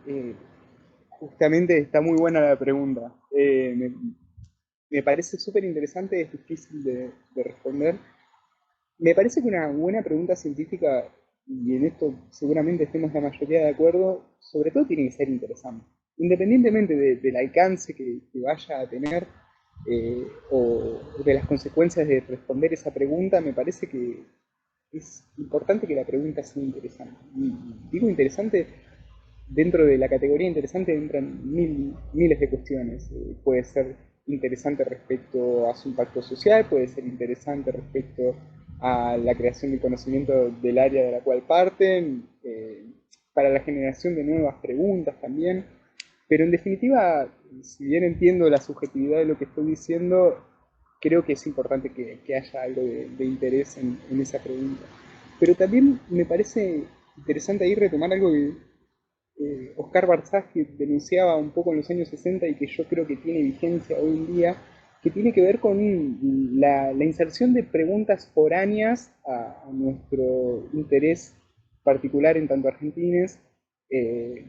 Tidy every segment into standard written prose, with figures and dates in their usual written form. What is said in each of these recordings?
Eh, Justamente está muy buena la pregunta. Me parece súper interesante, es difícil de responder. Me parece que una buena pregunta científica, y en esto seguramente estemos la mayoría de acuerdo, sobre todo tiene que ser interesante. Independientemente del alcance que vaya a tener o de las consecuencias de responder esa pregunta, me parece que es importante que la pregunta sea interesante. Y digo interesante, dentro de la categoría interesante entran miles de cuestiones. Puede ser interesante respecto a su impacto social, puede ser interesante respecto a la creación de conocimiento del área de la cual parten, para la generación de nuevas preguntas también. Pero en definitiva, si bien entiendo la subjetividad de lo que estoy diciendo, creo que es importante que haya algo de interés en esa pregunta. Pero también me parece interesante ahí retomar algo que Oscar Barzás, que denunciaba un poco en los años 60 y que yo creo que tiene vigencia hoy en día, que tiene que ver con la inserción de preguntas foráneas a nuestro interés particular en tanto argentines, eh,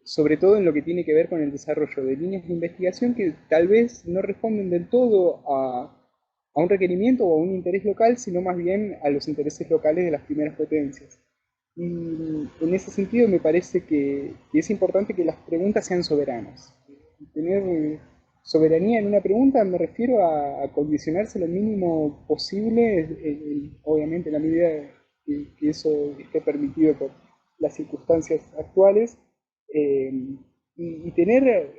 sobre todo en lo que tiene que ver con el desarrollo de líneas de investigación que tal vez no responden del todo a un requerimiento o a un interés local, sino más bien a los intereses locales de las primeras potencias. Y en ese sentido me parece que es importante que las preguntas sean soberanas. Tener soberanía en una pregunta me refiero a condicionarse lo mínimo posible, obviamente en la medida que eso esté permitido por las circunstancias actuales, eh, y tener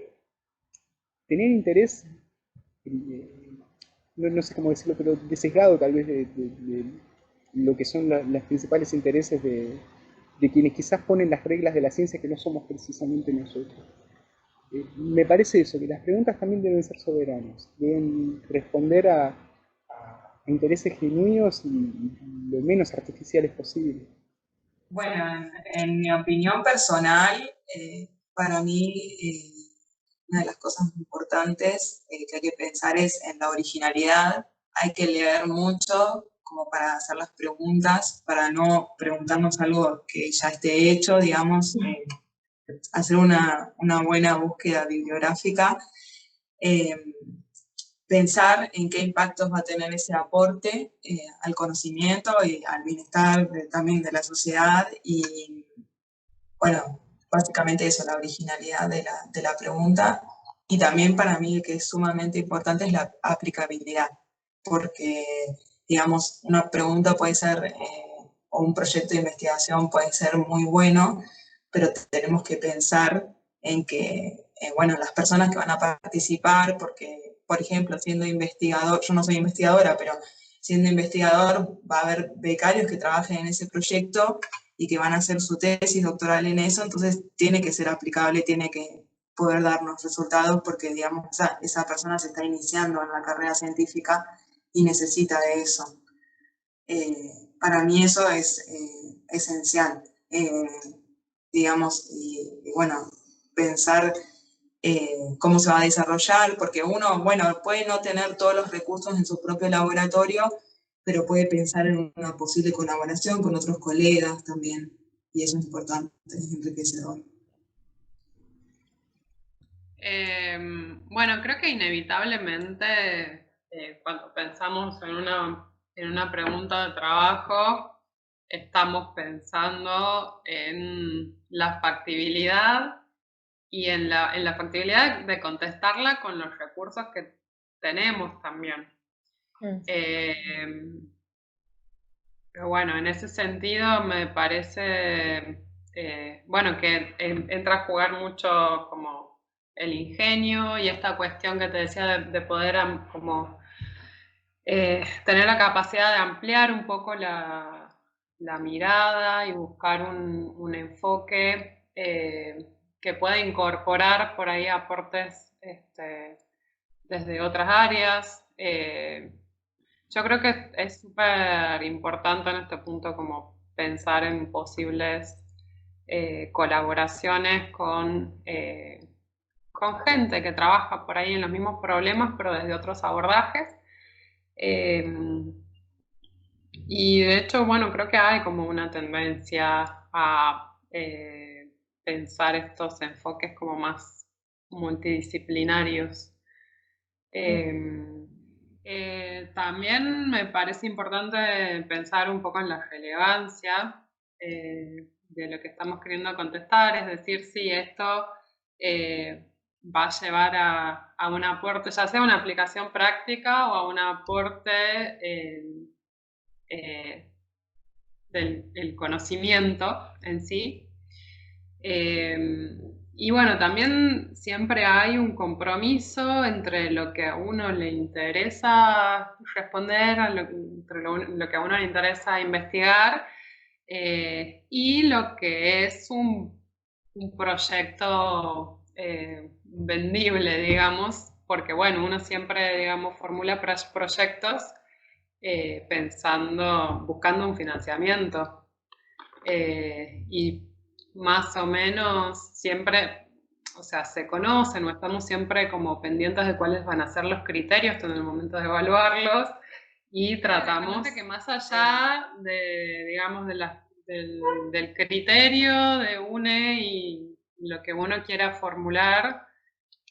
interés, no sé cómo decirlo, pero de sesgado tal vez de lo que son los principales intereses de quienes quizás ponen las reglas de la ciencia que no somos precisamente nosotros. Me parece eso, que las preguntas también deben ser soberanas, deben responder a intereses genuinos y lo menos artificiales posible. Bueno, en mi opinión personal, para mí una de las cosas importantes que hay que pensar es en la originalidad. Hay que leer mucho como para hacer las preguntas, para no preguntarnos algo que ya esté hecho, digamos, hacer una buena búsqueda bibliográfica. Eh, Pensar en qué impactos va a tener ese aporte al conocimiento y al bienestar también de la sociedad y, bueno, básicamente eso, la originalidad de la pregunta. Y también para mí que es sumamente importante es la aplicabilidad, porque, digamos, una pregunta puede ser, o un proyecto de investigación puede ser muy bueno, pero tenemos que pensar en que, bueno, las personas que van a participar, porque, por ejemplo, siendo investigador, yo no soy investigadora, pero siendo investigador va a haber becarios que trabajen en ese proyecto y que van a hacer su tesis doctoral en eso, entonces tiene que ser aplicable, tiene que poder darnos resultados porque, digamos, esa persona se está iniciando en la carrera científica y necesita de eso. Para mí eso es esencial, digamos, y bueno, pensar cómo se va a desarrollar, porque uno, bueno, puede no tener todos los recursos en su propio laboratorio, pero puede pensar en una posible colaboración con otros colegas también, y eso es importante, es enriquecedor. Eh, bueno, creo que inevitablemente cuando pensamos en una pregunta de trabajo, estamos pensando en la factibilidad y en la factibilidad de contestarla con los recursos que tenemos también. Eh, pero bueno, en ese sentido me parece, bueno, que entra a jugar mucho como el ingenio y esta cuestión que te decía de poder como tener la capacidad de ampliar un poco la mirada y buscar un enfoque que pueda incorporar por ahí aportes desde otras áreas. Yo creo que es súper importante en este punto como pensar en posibles colaboraciones con gente que trabaja por ahí en los mismos problemas, pero desde otros abordajes. Eh, y de hecho, bueno, creo que hay como una tendencia a pensar estos enfoques como más multidisciplinarios. También me parece importante pensar un poco en la relevancia de lo que estamos queriendo contestar, es decir, si esto va a llevar a un aporte, ya sea una aplicación práctica o a un aporte del conocimiento en sí. Y bueno, también siempre hay un compromiso entre lo que a uno le interesa responder, entre lo que a uno le interesa investigar, y lo que es un proyecto vendible, digamos, porque bueno, uno siempre, digamos, formula proyectos buscando un financiamiento. Y más o menos siempre, o sea, se conocen o estamos siempre como pendientes de cuáles van a ser los criterios en el momento de evaluarlos y tratamos de que más allá de, digamos, del criterio de UNE y lo que uno quiera formular,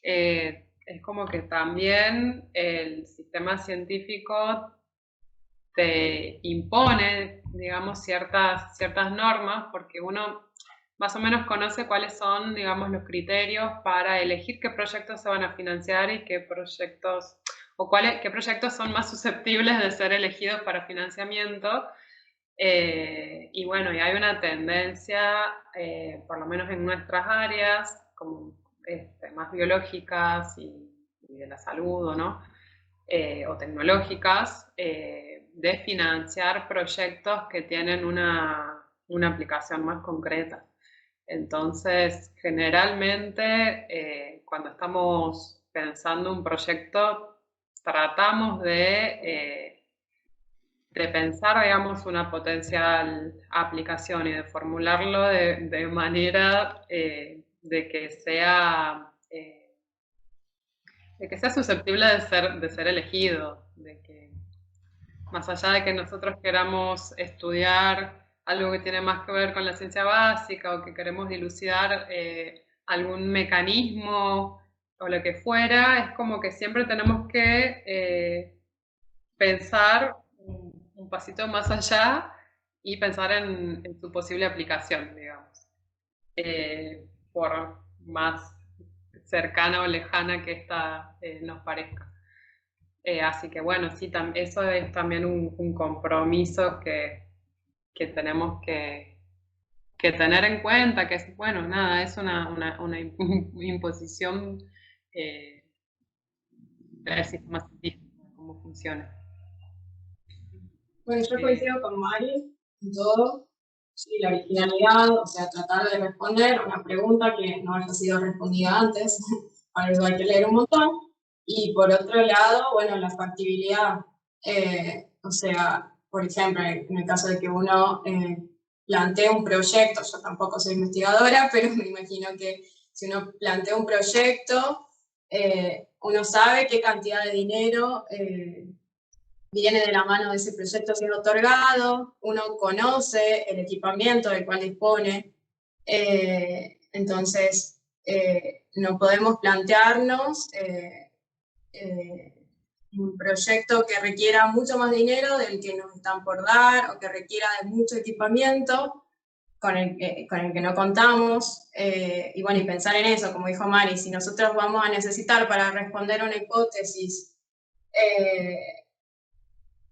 es como que también el sistema científico te impone, digamos, ciertas normas, porque uno más o menos conoce cuáles son, digamos, los criterios para elegir qué proyectos se van a financiar y qué proyectos, o qué proyectos son más susceptibles de ser elegidos para financiamiento. Y bueno, y hay una tendencia, por lo menos en nuestras áreas, como más biológicas y de la salud, ¿o no? O tecnológicas, de financiar proyectos que tienen una aplicación más concreta. Entonces, generalmente, cuando estamos pensando un proyecto, tratamos de pensar, digamos, una potencial aplicación y de formularlo de manera de que sea susceptible de ser elegido, de que más allá de que nosotros queramos estudiar algo que tiene más que ver con la ciencia básica o que queremos dilucidar algún mecanismo o lo que fuera, es como que siempre tenemos que pensar un pasito más allá y pensar en su posible aplicación, digamos, por más cercana o lejana que esta nos parezca. Así que bueno, sí, eso es también un compromiso que tenemos que tener en cuenta, que es, bueno, nada, es una imposición del sistema científico, cómo funciona. Bueno, yo coincido con Mari en todo. Sí, la originalidad, o sea, tratar de responder una pregunta que no haya sido respondida antes, para eso hay que leer un montón. Y por otro lado, bueno, la factibilidad, o sea, por ejemplo, en el caso de que uno plantee un proyecto, yo tampoco soy investigadora, pero me imagino que si uno plantea un proyecto, uno sabe qué cantidad de dinero viene de la mano de ese proyecto siendo otorgado, uno conoce el equipamiento del cual dispone, entonces no podemos plantearnos un proyecto que requiera mucho más dinero del que nos están por dar o que requiera de mucho equipamiento con el que no contamos, y bueno, y pensar en eso, como dijo Mari, si nosotros vamos a necesitar para responder a una hipótesis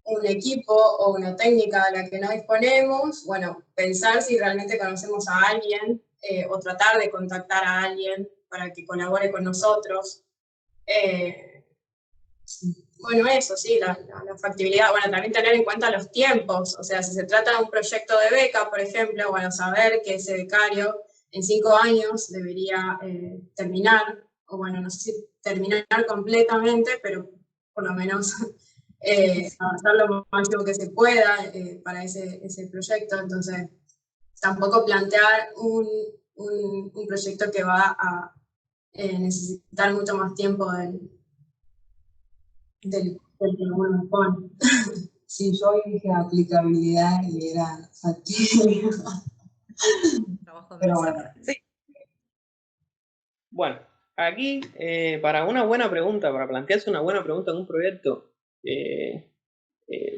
un equipo o una técnica de la que no disponemos, bueno, pensar si realmente conocemos a alguien o tratar de contactar a alguien para que colabore con nosotros. Bueno, eso sí, la factibilidad, bueno, también tener en cuenta los tiempos, o sea, si se trata de un proyecto de beca, por ejemplo, bueno, saber que ese becario en 5 años debería terminar, o bueno, no sé si terminar completamente, pero por lo menos avanzar lo máximo que se pueda para ese proyecto. Entonces, tampoco plantear un proyecto que va a necesitar mucho más tiempo del que uno pone. Sí, yo dije aplicabilidad y era factible. Trabajo Pero bueno, sí. Bueno, aquí para una buena pregunta, para plantearse una buena pregunta en un proyecto,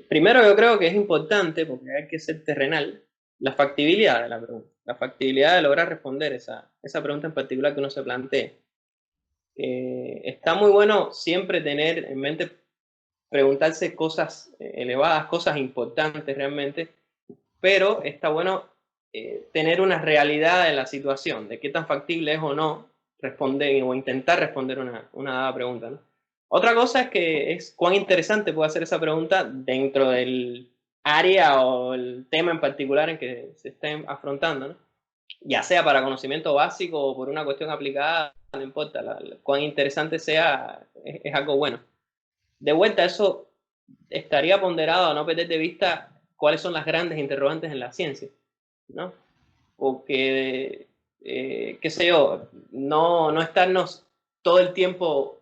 primero yo creo que es importante, porque hay que ser terrenal, la factibilidad de la pregunta, la factibilidad de lograr responder esa pregunta en particular que uno se plantee. Está muy bueno siempre tener en mente preguntarse cosas elevadas, cosas importantes realmente, pero está bueno tener una realidad de la situación, de qué tan factible es o no responder o intentar responder una dada pregunta, ¿no? Otra cosa es cuán interesante puede ser esa pregunta dentro del área o el tema en particular en que se esté afrontando, ¿no? Ya sea para conocimiento básico o por una cuestión aplicada, no importa, cuán interesante sea, es algo bueno. De vuelta, eso estaría ponderado a no perder de vista cuáles son las grandes interrogantes en la ciencia, ¿no? Porque, qué sé yo, no estarnos todo el tiempo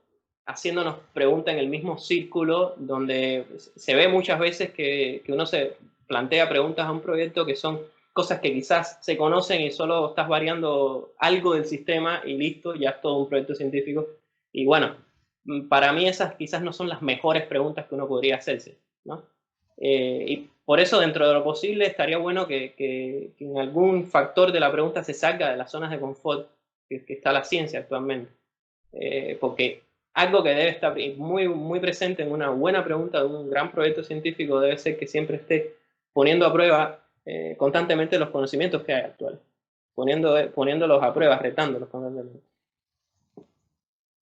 haciéndonos preguntas en el mismo círculo, donde se ve muchas veces que uno se plantea preguntas a un proyecto que son cosas que quizás se conocen y solo estás variando algo del sistema y listo, ya es todo un proyecto científico. Y bueno, para mí esas quizás no son las mejores preguntas que uno podría hacerse, ¿no? Y por eso, dentro de lo posible, estaría bueno que en algún factor de la pregunta se salga de las zonas de confort que está la ciencia actualmente. Porque algo que debe estar muy, muy presente en una buena pregunta de un gran proyecto científico debe ser que siempre poniendo a prueba constantemente los conocimientos que hay actuales, poniéndolos a prueba, retándolos constantemente.